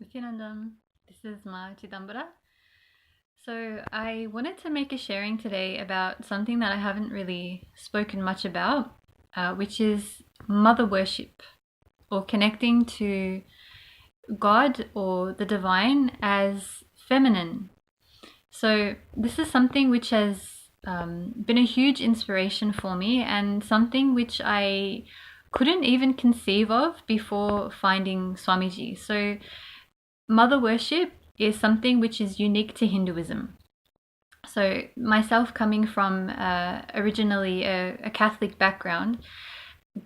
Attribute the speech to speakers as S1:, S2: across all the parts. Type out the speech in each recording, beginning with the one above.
S1: Bukinandam. This is Ma Chidambara. So I wanted to make a sharing today about something that I haven't really spoken much about, which is mother worship or connecting to God or the divine as feminine. So this is something which has been a huge inspiration for me and something which I couldn't even conceive of before finding Swamiji. So mother worship is something which is unique to Hinduism. So, myself coming from originally a Catholic background,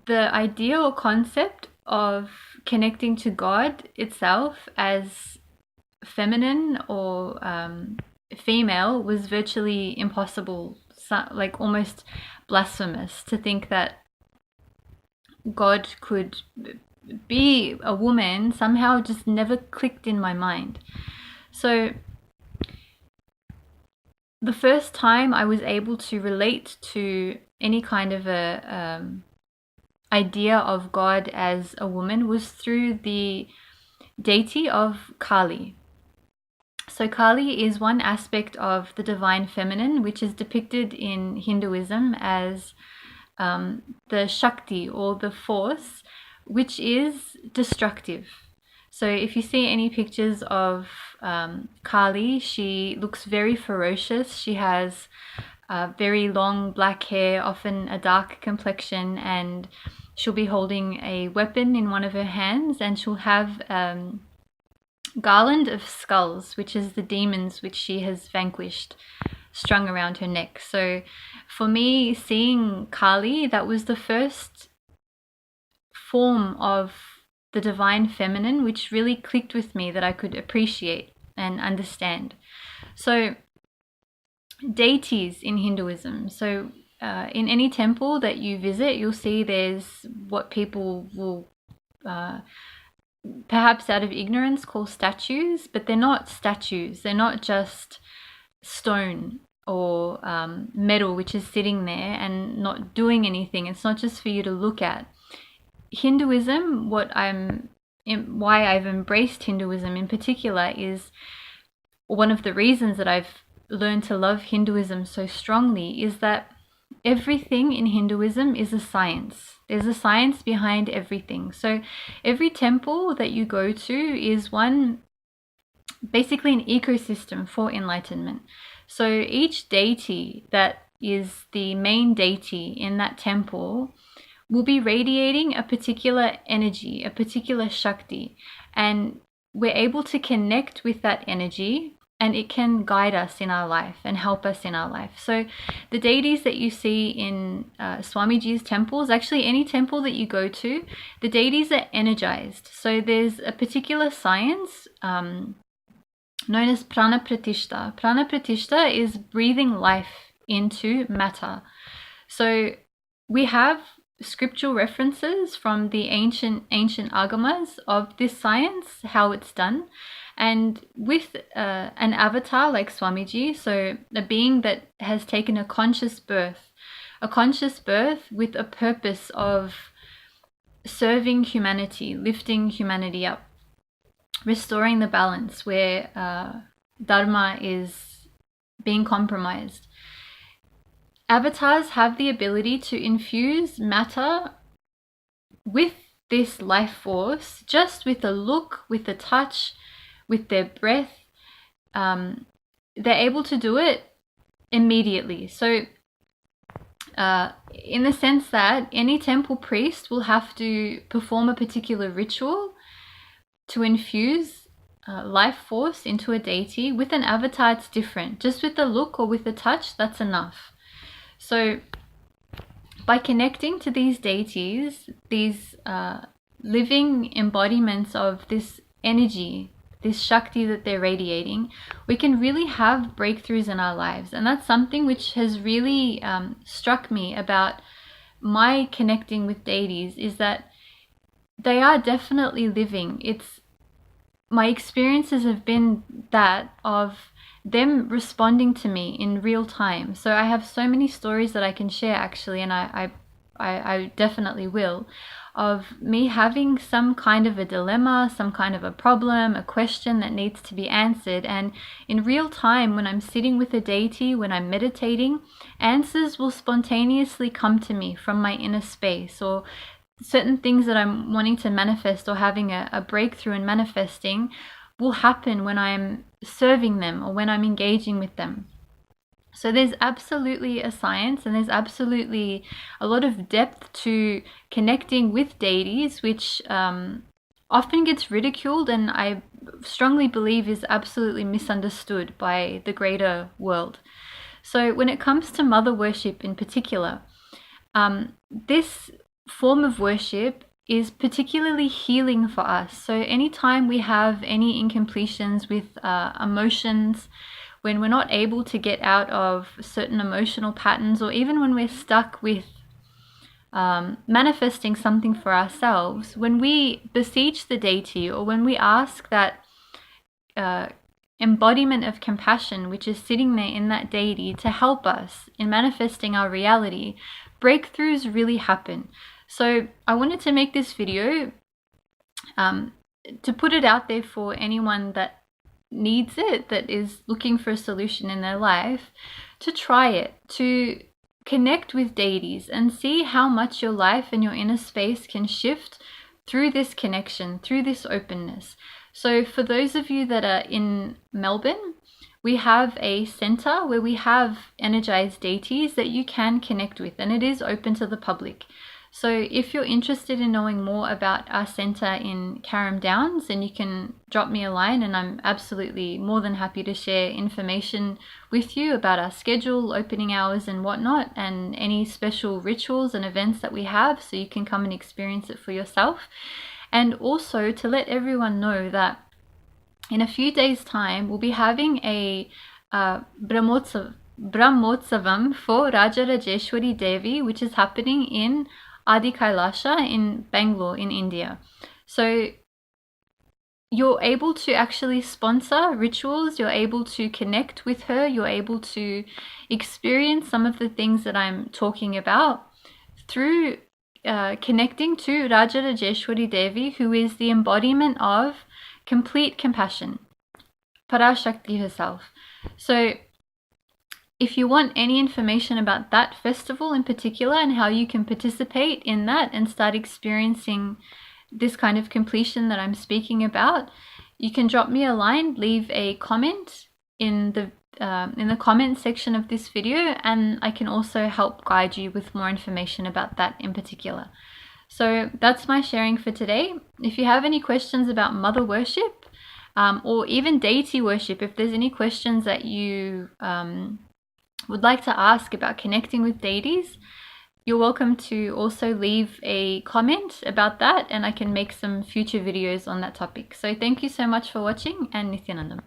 S1: the idea or concept of connecting to God itself as feminine or female was virtually impossible, like almost blasphemous to think that God could be a woman somehow just never clicked in my mind. So the first time I was able to relate to any kind of a idea of God as a woman was through the deity of Kali. So Kali is one aspect of the divine feminine, which is depicted in Hinduism as the Shakti or the force, which is destructive. So if you see any pictures of Kali, she looks very ferocious. She has very long black hair, often a dark complexion, and she'll be holding a weapon in one of her hands, and she'll have garland of skulls, which is the demons which she has vanquished, strung around her neck. So for me, seeing Kali, that was the first form of the divine feminine which really clicked with me, that I could appreciate and understand. So deities in Hinduism. So in any temple that you visit, you'll see there's what people will perhaps out of ignorance call statues, but they're not statues. They're not just stone or metal which is sitting there and not doing anything. It's not just for you to look at. Hinduism, why I've embraced Hinduism in particular, is one of the reasons that I've learned to love Hinduism so strongly is that everything in Hinduism is a science. There's a science behind everything. So every temple that you go to is basically an ecosystem for enlightenment. So each deity that is the main deity in that temple will be radiating a particular energy, a particular Shakti, and we're able to connect with that energy, and it can guide us in our life and help us in our life. So the deities that you see in Swamiji's temples, actually any temple that you go to, the deities are energized. So there's a particular science known as prana pratishta. Prana pratishta is breathing life into matter. So we have scriptural references from the ancient agamas of this science, how it's done. And with an avatar like Swamiji, so a being that has taken a conscious birth with a purpose of serving humanity, lifting humanity up, restoring the balance where dharma is being compromised. Avatars have the ability to infuse matter with this life force just with a look, with a touch, with their breath. They're able to do it immediately. So in the sense that any temple priest will have to perform a particular ritual to infuse life force into a deity. With an avatar, it's different. Just with the look or with the touch, that's enough. So by connecting to these deities, these living embodiments of this energy, this Shakti that they're radiating, we can really have breakthroughs in our lives. And that's something which has really struck me about my connecting with deities, is that they are definitely living. My experiences have been that of them responding to me in real time. So I have so many stories that I can share actually, and I definitely will, of me having some kind of a dilemma, some kind of a problem, a question that needs to be answered. And in real time, when I'm sitting with a deity, when I'm meditating, answers will spontaneously come to me from my inner space, or certain things that I'm wanting to manifest or having a breakthrough in manifesting will happen when I'm serving them or when I'm engaging with them. So there's absolutely a science, and there's absolutely a lot of depth to connecting with deities, which often gets ridiculed, and I strongly believe is absolutely misunderstood by the greater world. So when it comes to mother worship in particular, this form of worship is particularly healing for us. So anytime we have any incompletions with emotions, when we're not able to get out of certain emotional patterns, or even when we're stuck with manifesting something for ourselves, when we beseech the deity, or when we ask that embodiment of compassion which is sitting there in that deity to help us in manifesting our reality, breakthroughs really happen. So I wanted to make this video to put it out there for anyone that needs it, that is looking for a solution in their life, to try it, to connect with deities and see how much your life and your inner space can shift through this connection, through this openness. So for those of you that are in Melbourne, we have a center where we have energized deities that you can connect with, and it is open to the public. So if you're interested in knowing more about our center in Carrum Downs, then you can drop me a line, and I'm absolutely more than happy to share information with you about our schedule, opening hours and whatnot, and any special rituals and events that we have, so you can come and experience it for yourself. And also to let everyone know that in a few days' time, we'll be having a Brahmotsavam for Rajarajeshwari Devi, which is happening in Adi Kailasha in Bangalore in India. So you're able to actually sponsor rituals, you're able to connect with her, you're able to experience some of the things that I'm talking about through connecting to Rajarajeshwari Devi, who is the embodiment of complete compassion, Parashakti herself. So if you want any information about that festival in particular and how you can participate in that and start experiencing this kind of completion that I'm speaking about, you can drop me a line, leave a comment in the comment section of this video, and I can also help guide you with more information about that in particular. So that's my sharing for today. If you have any questions about mother worship or even deity worship, if there's any questions that you would like to ask about connecting with deities, you're welcome to also leave a comment about that, and I can make some future videos on that topic. So thank you so much for watching, and Nithyanandam.